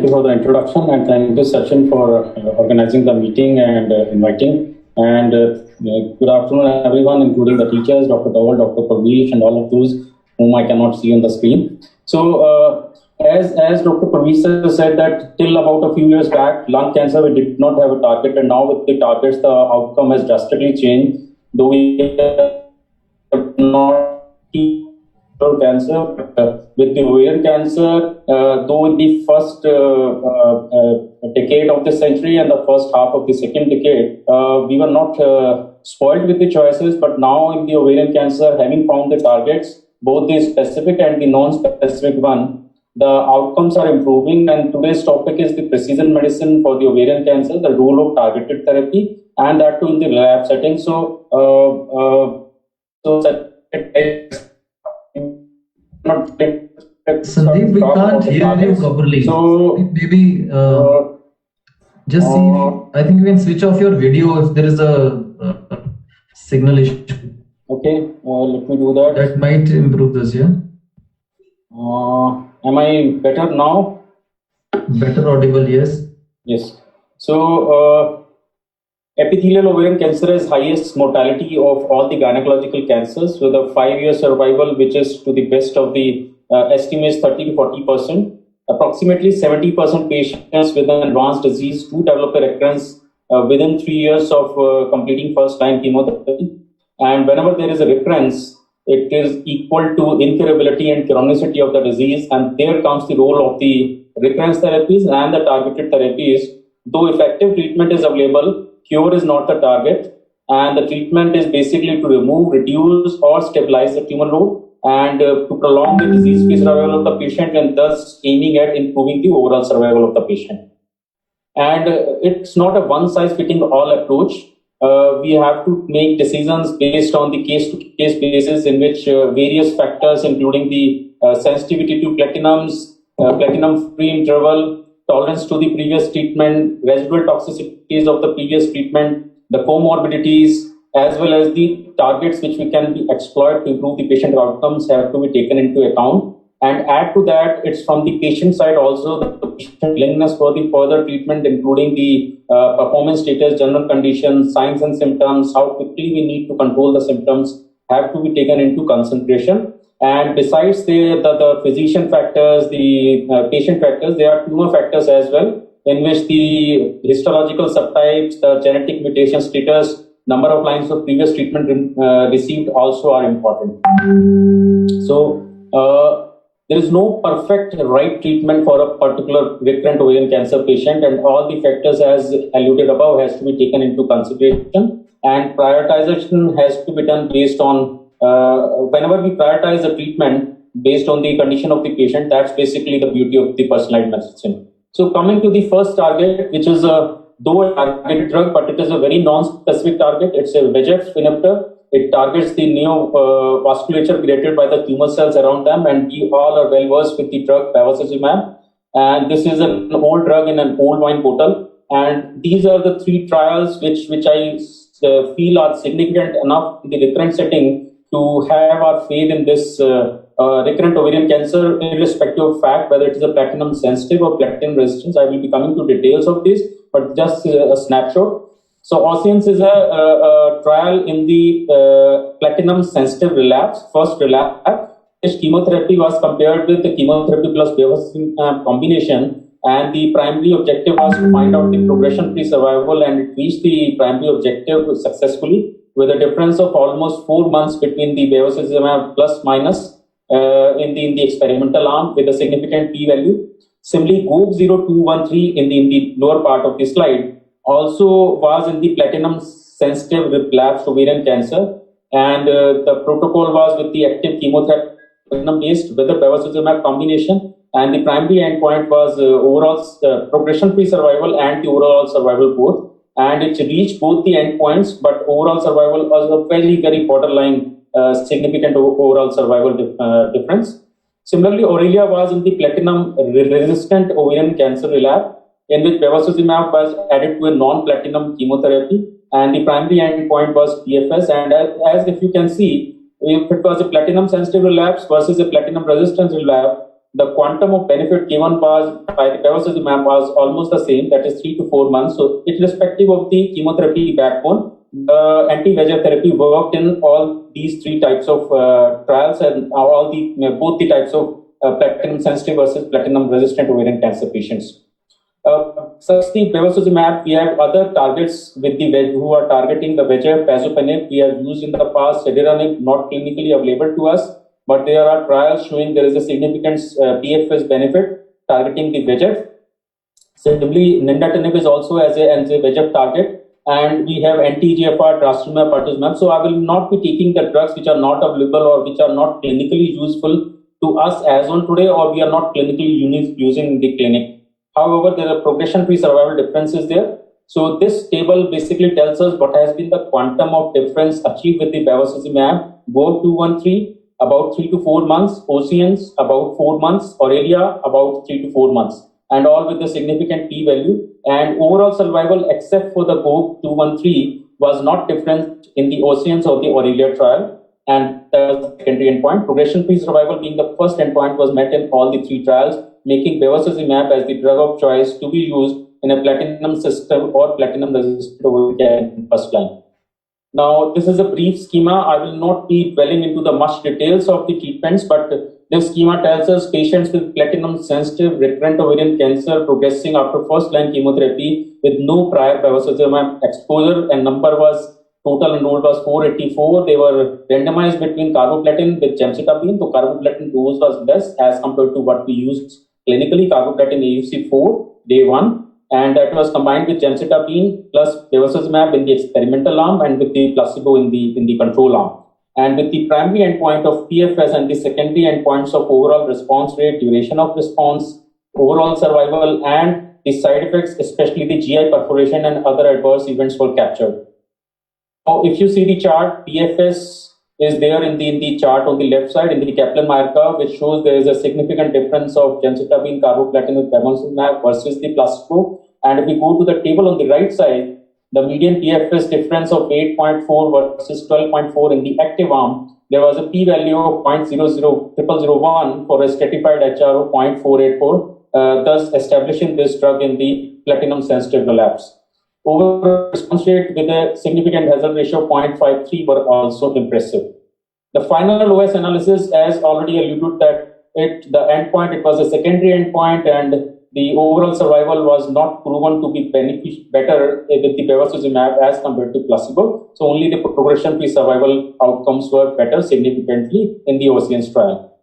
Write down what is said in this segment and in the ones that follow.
you for the introduction, and thank you, Sachin, for organizing the meeting and inviting. And good afternoon, everyone, including the teachers, Dr. Dawal, Dr. Parveesh, and all of those whom I cannot see on the screen. So, as Dr. Parveesh said that till about a few years back, lung cancer, we did not have a target, and now with the targets, the outcome has drastically changed. Though we have not cancer, with the ovarian cancer, though in the first decade of the century and the first half of the second decade, we were not spoiled with the choices, but now in the ovarian cancer, having found the targets, both the specific and the non-specific one, the outcomes are improving. And today's topic is the precision medicine for the ovarian cancer, the role of targeted therapy, and that too in the lab setting. Sandeep, we can't hear you properly. So maybe just see. I think you can switch off your video if there is a signal issue. Okay, let me do that. That might improve this, yeah. Am I better now? Better audible, yes. Yes. So, epithelial ovarian cancer is highest mortality of all the gynecological cancers, with a 5-year survival, which is to the best of the estimates 30 to 40%. Approximately 70% patients with an advanced disease do develop a recurrence within 3 years of completing first-line chemotherapy. And whenever there is a recurrence, it is equal to incurability and chronicity of the disease. And there comes the role of the recurrence therapies and the targeted therapies. Though effective treatment is available, cure is not the target. And the treatment is basically to remove, reduce, or stabilize the tumor load and to prolong the disease-free survival of the patient, and thus aiming at improving the overall survival of the patient. And it's not a one-size-fitting-all approach. We have to make decisions based on the case-to-case basis, in which various factors, including the sensitivity to platinums, platinum-free interval, tolerance to the previous treatment, residual toxicities of the previous treatment, the comorbidities, as well as the targets which we can be exploit to improve the patient outcomes, have to be taken into account. And add to that, it's from the patient side also, the patient willingness for the further treatment, including the performance status, general conditions, signs and symptoms, how quickly we need to control the symptoms, have to be taken into consideration. And besides the physician factors, the patient factors, there are tumor factors as well, in which the histological subtypes, the genetic mutation status, number of lines of previous treatment received also are important. So, there is no perfect right treatment for a particular recurrent ovarian cancer patient, and all the factors as alluded above has to be taken into consideration, and prioritization has to be done based on whenever we prioritize the treatment based on the condition of the patient. That's basically the beauty of the personalized medicine. So coming to the first target, which is though a targeted drug, but it is a very non-specific target. It's a VEGF inhibitor. It targets the neovasculature created by the tumor cells around them, and we all are well versed with the drug bevacizumab. And this is an old drug in an old wine bottle. And these are the 3 trials which I feel are significant enough in the recurrent setting to have our faith in this recurrent ovarian cancer, irrespective of fact whether it is a platinum sensitive or platinum resistant. I will be coming to details of this, but just a snapshot. So OSCEANS is a trial in the platinum-sensitive relapse, first relapse. This chemotherapy was compared with the chemotherapy plus bevacizumab combination, and the primary objective was to find out the progression-free survival, and it reached the primary objective successfully, with a difference of almost 4 months between the bevacizumab plus minus in the experimental arm, with a significant p-value. Similarly, GOG0213 in the lower part of the slide also was in the platinum-sensitive relapsed ovarian cancer, and the protocol was with the active chemotherapy based with the bevacizumab combination, and the primary endpoint was overall progression-free survival and the overall survival both, and it reached both the endpoints, but overall survival was a very borderline significant overall survival difference. Similarly, AURELIA was in the platinum-resistant ovarian cancer relapse, in which bevacizumab was added to a non-platinum chemotherapy, and the primary endpoint was PFS. And as if you can see, if it was a platinum-sensitive relapse versus a platinum-resistant relapse, the quantum of benefit given by the bevacizumab was almost the same, that is 3 to 4 months. So, irrespective of the chemotherapy backbone, the anti-VEGF therapy worked in all these three types of trials and all the both the types of platinum-sensitive versus platinum-resistant ovarian cancer patients. Such the bevacizumab, we have other targets with the who are targeting the VEGF, pazopanib. We have used in the past ceduranib, not clinically available to us, but there are trials showing there is a significant PFS benefit targeting the VEGF. Similarly, nindatinib is also as a VEGF target, and we have anti-EGFR, trastuzumab, pertuzumab. So I will not be taking the drugs which are not available or which are not clinically useful to us as on today, or we are not clinically using in the clinic. However, there are progression-free survival differences there. So this table basically tells us what has been the quantum of difference achieved with the bevacizumab. GOVE 213 about 3 to 4 months, OCEANS about 4 months, AURELIA about 3 to 4 months, and all with a significant p-value. And overall survival, except for the GOVE 213, was not different in the OCEANS or the AURELIA trial. And the secondary endpoint, progression-free survival being the first endpoint, was met in all the three trials, making bevacizumab as the drug of choice to be used in a platinum-sensitive or platinum-resistant ovarian first line. Now, this is a brief schema. I will not be dwelling into the much details of the treatments, but this schema tells us patients with platinum-sensitive recurrent ovarian cancer progressing after first-line chemotherapy with no prior bevacizumab exposure, and number was total enrolled was 484. They were randomized between carboplatin with gemcitabine. So carboplatin dose was less as compared to what we used clinically, carboplatin AUC 4, day 1. And that was combined with gemcitabine plus bevacizumab in the experimental arm and with the placebo in the control arm. And with the primary endpoint of PFS and the secondary endpoints of overall response rate, duration of response, overall survival, and the side effects, especially the GI perforation and other adverse events, were captured. Now, if you see the chart, PFS is there in the chart on the left side in the Kaplan-Meier curve, which shows there is a significant difference of gemcitabine, carboplatin with bevacizumab versus the placebo. And if we go to the table on the right side, the median PFS difference of 8.4 versus 12.4 in the active arm, there was a p-value of 0.00001 for a stratified HR of 0.484, thus establishing this drug in the platinum-sensitive relapse. Overall response rate with a significant hazard ratio of 0.53 were also impressive. The final OS analysis, as already alluded, that the endpoint, it was a secondary endpoint, and the overall survival was not proven to be better with the bevacizumab as compared to placebo. So only the progression-free survival outcomes were better significantly in the OCEANS trial.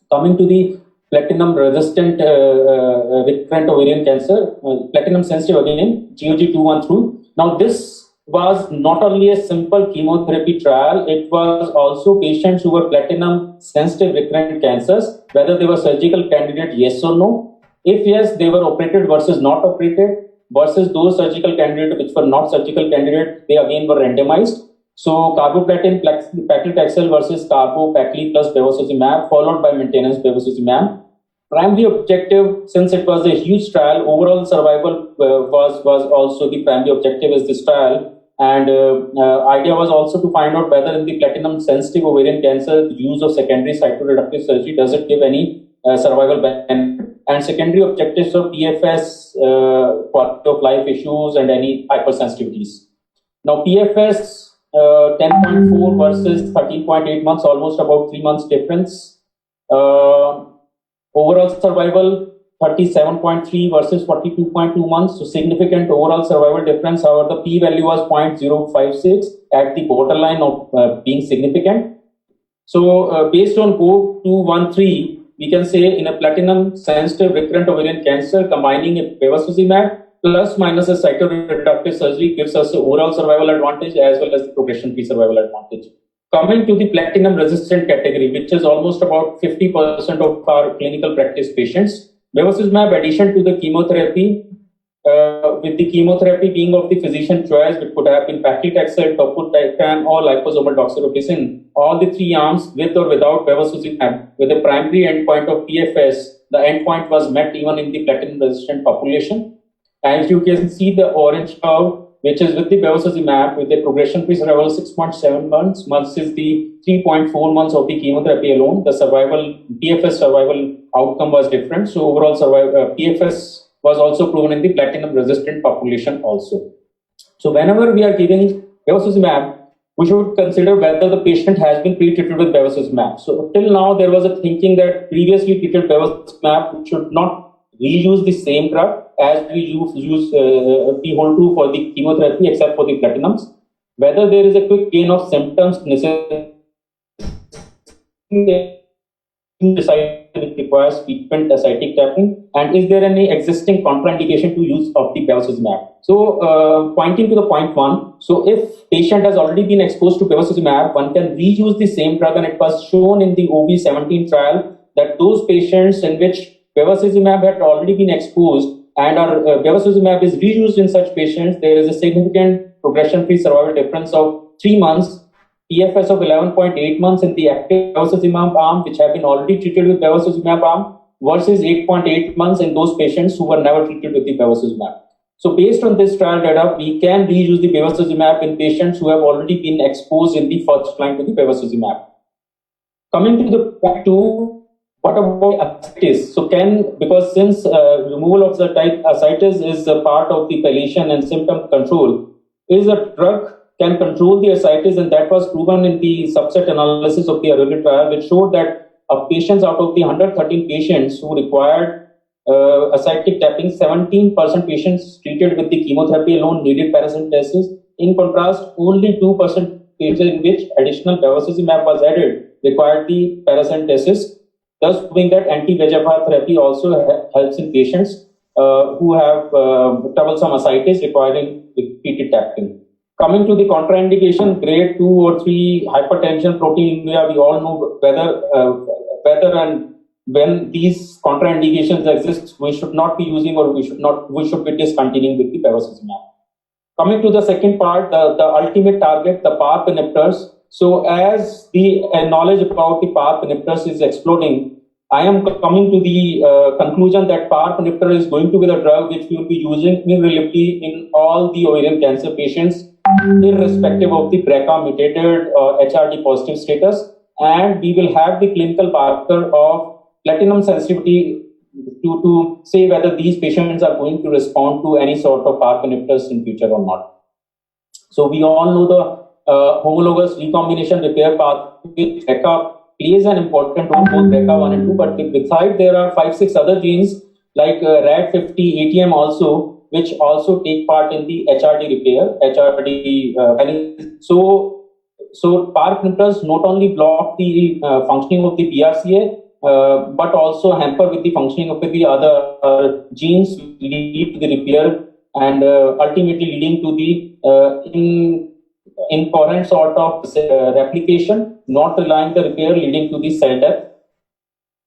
Coming to the platinum-resistant recurrent ovarian cancer, platinum-sensitive again, GOG 213. Now this was not only a simple chemotherapy trial, it was also patients who were platinum-sensitive recurrent cancers, whether they were surgical candidate, yes or no. If yes, they were operated versus not operated, versus those surgical candidates which were not surgical candidates, they again were randomized. So carboplatin, paclitaxel versus carbo-pacli plus bevacizumab, followed by maintenance bevacizumab. Primary objective, since it was a huge trial, overall survival was also the primary objective is this trial. And idea was also to find out whether in the platinum-sensitive ovarian cancer, the use of secondary cytoreductive surgery, does it give any survival benefit? And secondary objectives of PFS, quality of life issues, and any hypersensitivities. Now PFS, 10.4 versus 13.8 months, almost about 3 months difference. Overall survival 37.3 versus 42.2 months, so significant overall survival difference. However, the p-value was 0.056 at the borderline of being significant. So based on GOVE 213, we can say in a platinum-sensitive recurrent ovarian cancer, combining a bevacizumab plus minus a cytoreductive surgery gives us the overall survival advantage as well as the progression-free survival advantage. Coming to the platinum-resistant category, which is almost about 50% of our clinical practice patients, bevacizumab addition to the chemotherapy, with the chemotherapy being of the physician choice, which could have been paclitaxel, topotecan, or liposomal doxorubicin, all the three arms with or without bevacizumab, with a primary endpoint of PFS, the endpoint was met even in the platinum-resistant population. As you can see, the orange curve, which is with the bevacizumab with the progression-free survival 6.7 months versus the 3.4 months of the chemotherapy alone. The survival, PFS survival outcome was different. So overall survival, PFS was also proven in the platinum-resistant population also. So whenever we are giving bevacizumab, we should consider whether the patient has been pre-treated with bevacizumab. So till now, there was a thinking that previously treated bevacizumab should not reuse the same drug as we use the whole true for the chemotherapy except for the platinums. Whether there is a quick gain of symptoms necessary which requires frequent ascitic tapping, and is there any existing contraindication to use of the bevacizumab? So pointing to the point one, so if patient has already been exposed to bevacizumab, one can reuse the same drug, and it was shown in the OB17 trial that those patients in which bevacizumab had already been exposed and bevacizumab is reused in such patients, there is a significant progression-free survival difference of 3 months, PFS of 11.8 months in the active bevacizumab arm, which have been already treated with bevacizumab arm, versus 8.8 months in those patients who were never treated with the bevacizumab. So based on this trial data, we can reuse the bevacizumab in patients who have already been exposed in the first line to the bevacizumab. Coming to the point two, what about ascites? So because since removal of the type ascites is a part of the palliation and symptom control, is a drug can control the ascites, and that was proven in the subset analysis of the earlier trial, which showed that of patients out of the 113 patients who required ascitic tapping, 17% patients treated with the chemotherapy alone needed paracentesis. In contrast, only 2% patients in which additional bevacizumab was added required the paracentesis, thus proving that anti-VEGFR therapy also helps in patients who have troublesome ascites requiring repeated tapping. Coming to the contraindication, grade 2 or 3 hypertension, proteinuria, we all know whether and when these contraindications exist, we should not be using or we should be discontinuing with the bevacizumab. Coming to the second part, the ultimate target, the PARP inhibitors. So as the knowledge about the PARP inhibitors is exploding, I am coming to the conclusion that PARP inhibitor is going to be the drug which we will be using irrelevantly in all the ovarian cancer patients, irrespective of the BRCA mutated or HRD positive status, and we will have the clinical marker of platinum sensitivity to say whether these patients are going to respond to any sort of PARP inhibitors in future or not. So we all know the homologous recombination repair pathway BRCA plays an important role, both BRCA1 and 2, but besides there are 5-6 other genes like RAD50, ATM also, which also take part in the HRD repair, so PARP inhibitors not only block the functioning of the BRCA, but also hamper with the functioning of the other genes, lead to the repair and ultimately leading to the incoherent sort of replication, not relying the repair, leading to the cell death.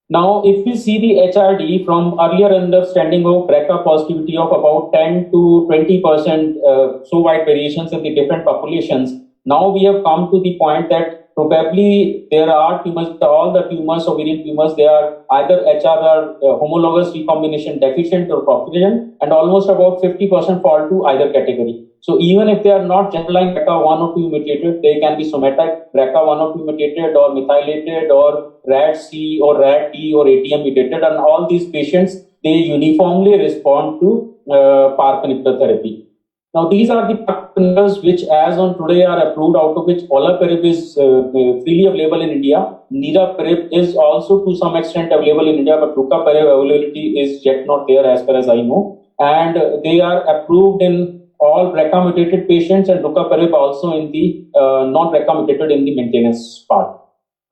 Now, if we see the HRD from earlier understanding of BRCA positivity of about 10 to 20%, so wide variations in the different populations, now we have come to the point that probably there are tumors, all the tumors, ovarian tumors, they are either HR or homologous recombination deficient or proficient, and almost about 50% fall to either category. So even if they are not germline BRCA1 or 2 mutated, they can be somatic BRCA1 or 2 mutated or methylated or RADC or RADT or ATM mutated, and all these patients, they uniformly respond to PARP inhibitor therapy. Now, these are the PARP inhibitors which as on today are approved, out of which olaparib is freely available in India. Niraparib is also to some extent available in India, but rucaparib availability is yet not there as far as I know. And they are approved in all BRCA mutated patients, and rucaparib also in the non-BRCA mutated in the maintenance part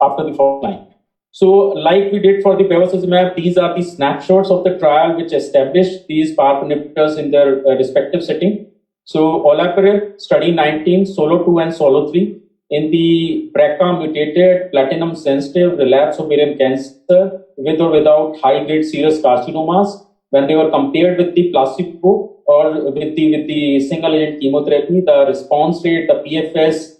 after the fourth line. So like we did for the bevacizumab, these are the snapshots of the trial which established these PARP inhibitors in their respective setting. So olaparib, study 19, SOLO 2 and SOLO 3 in the BRCA mutated platinum sensitive relapsed ovarian cancer with or without high grade serous carcinomas, when they were compared with the placebo or with the single agent chemotherapy, the response rate, the PFS,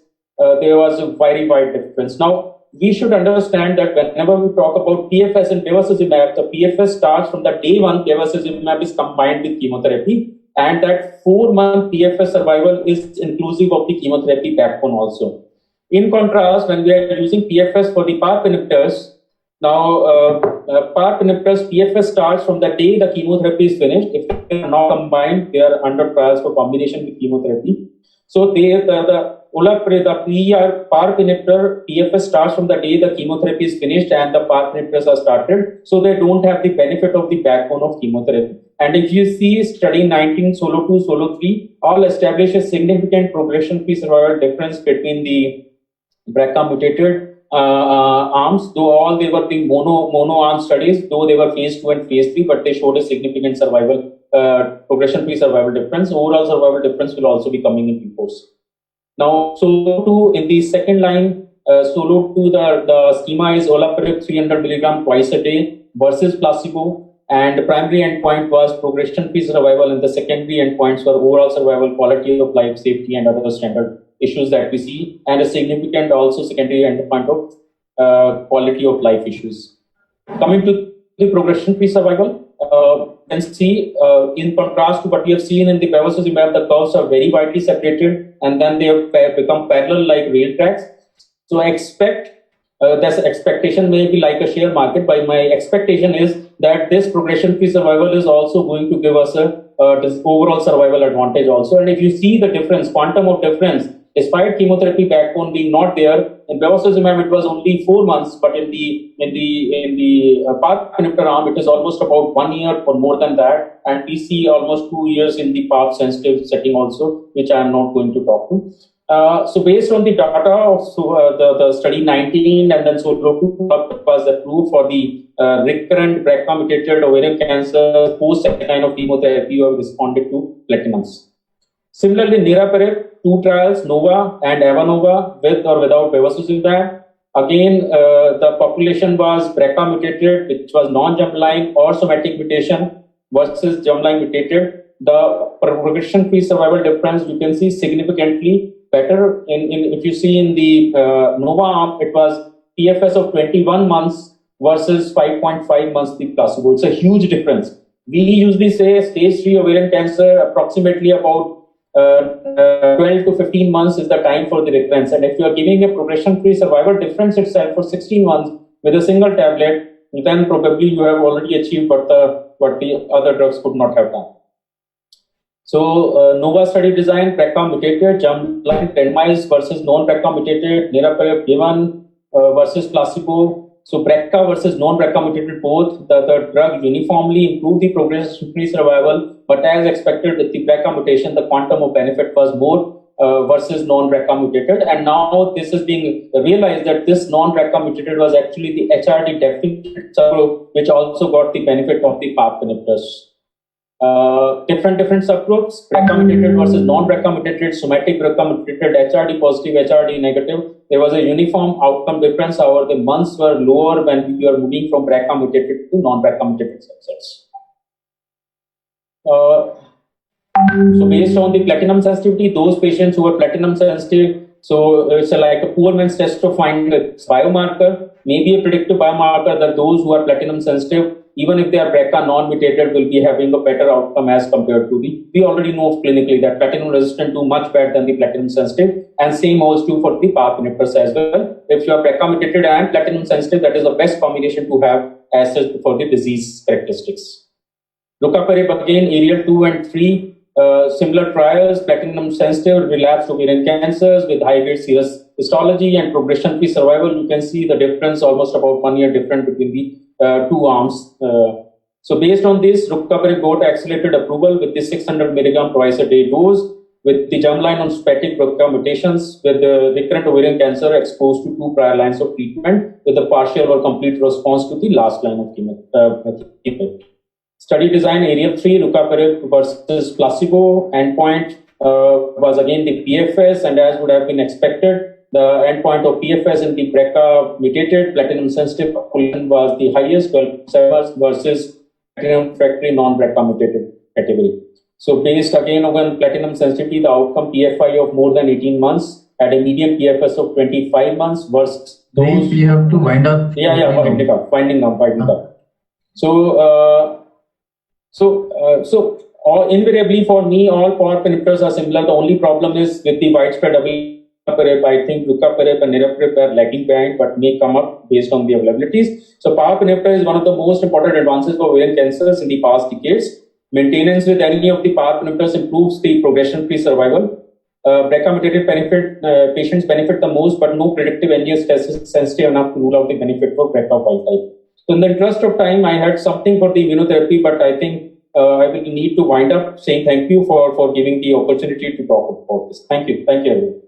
there was a very wide difference. Now, we should understand that whenever we talk about PFS and bevacizumab, the PFS starts from the day one bevacizumab is combined with chemotherapy, and that 4-month PFS survival is inclusive of the chemotherapy backbone also. In contrast, when we are using PFS for the PARP inhibitors, now PARP inhibitors PFS starts from the day the chemotherapy is finished. If they are not combined, they are under trials for combination with chemotherapy. So the PARP inhibitor PFS starts from the day the chemotherapy is finished and the PARP inhibitors are started. So they don't have the benefit of the backbone of chemotherapy. And if you see study 19, SOLO 2, SOLO 3, all establish a significant progression-free survival difference between the BRCA mutated arms, though all they were the mono arm studies, though they were phase 2 and phase 3, but they showed a significant survival progression-free survival difference. Overall survival difference will also be coming in due course. Now, SOLO 2 in the second line, SOLO 2, the schema is olaparib 300 milligram twice a day versus placebo, and the primary endpoint was progression-free survival, and the secondary endpoints were overall survival, quality of life, safety, and other standard issues that we see, and a significant also secondary endpoint of quality of life issues. Coming to the progression-free survival, you can see in contrast to what we have seen in the bevacizumab, the curves are very widely separated, and then they have become parallel like rail tracks. So I expect this expectation may be like a share market, but my expectation is that this progression-free survival is also going to give us a this overall survival advantage also. And if you see the difference, quantum of difference, despite chemotherapy backbone being not there, in bevacizumab it was only 4 months, but in the PARP inhibitor arm it is almost about 1 year or more than that, and we see almost 2 years in the PARP sensitive setting also, which I am not going to talk to. So based on the data of the study 19 and then SOLO 2 was approved for the recurrent BRCA mutated ovarian cancer post second line of chemotherapy who have responded to platinums. Similarly, niraparib, 2 trials, NOVA and AVANOVA, with or without bevacizumab. Again, the population was BRCA mutated, which was non-germline or somatic mutation versus germline mutated. The progression-free survival difference you can see significantly better. If you see in the NOVA arm, it was PFS of 21 months versus 5.5 months the placebo. It's a huge difference. We usually say stage 3 ovarian cancer approximately about 12 to 15 months is the time for the recurrence. And if you are giving a progression-free survival difference itself for 16 months with a single tablet, then probably you have already achieved what the other drugs could not have done. So, NOVA study design, BRCA mutated, germline randomized versus non-BRCA mutated, niraparib given versus placebo. So, BRCA versus non-BRCA mutated both, the drug uniformly improved the progression-free survival, but as expected with the BRCA mutation, the quantum of benefit was more versus non-BRCA mutated. And now this is being realized that this non-BRCA mutated was actually the HRD deficient subgroup, which also got the benefit of the PARP inhibitors. Different subgroups, BRCA mutated versus non-BRCA mutated, somatic BRCA mutated, HRD positive, HRD negative. There was a uniform outcome difference. However, the months were lower when you are moving from BRCA mutated to non-BRCA mutated subsets. So based on the platinum sensitivity, those patients who are platinum sensitive, so it's like a poor man's test to find a biomarker, maybe a predictive biomarker that those who are platinum sensitive, even if they are BRCA non-mutated, will be having a better outcome as compared to we already know clinically that platinum resistant do much better than the platinum sensitive, and same holds true for the PARP inhibitors as well. If you are BRCA mutated and platinum sensitive, that is the best combination to have as such for the disease characteristics. Rucaparib again, ARIEL 2 and 3. Similar trials, platinum sensitive relapsed ovarian cancers with high grade serous histology and progression free survival. You can see the difference, almost about 1 year difference between the 2 arms. So based on this, rucaparib got accelerated approval with the 600 milligram twice a day dose with the germline on somatic BRCA mutations with the recurrent ovarian cancer exposed to 2 prior lines of treatment with a partial or complete response to the last line of chemotherapy. Study design, ARIEL 3, rucaparib versus placebo. Endpoint was again the PFS, and as would have been expected, the endpoint of PFS in the BRCA mutated platinum sensitive population was the highest, 12 versus platinum refractory non-BRCA mutated category. So based again on platinum sensitivity, the outcome PFI of more than 18 months at a median PFS of 25 months versus those. We have to wind up. Winding up. So Or invariably for me, all PARP inhibitors are similar. The only problem is with the widespread availability. I think rucaparib and niraparib are lagging behind, but may come up based on the availabilities. So PARP inhibitor is one of the most important advances for ovarian cancers in the past decades. Maintenance with any of the PARP inhibitors improves the progression-free survival. BRCA-mutated patients benefit the most, but no predictive NGS test is sensitive enough to rule out the benefit for BRCA wild type. So in the interest of time, I had something for the immunotherapy, but I think I will need to wind up saying thank you for giving the opportunity to talk about this. Thank you. Thank you, everyone.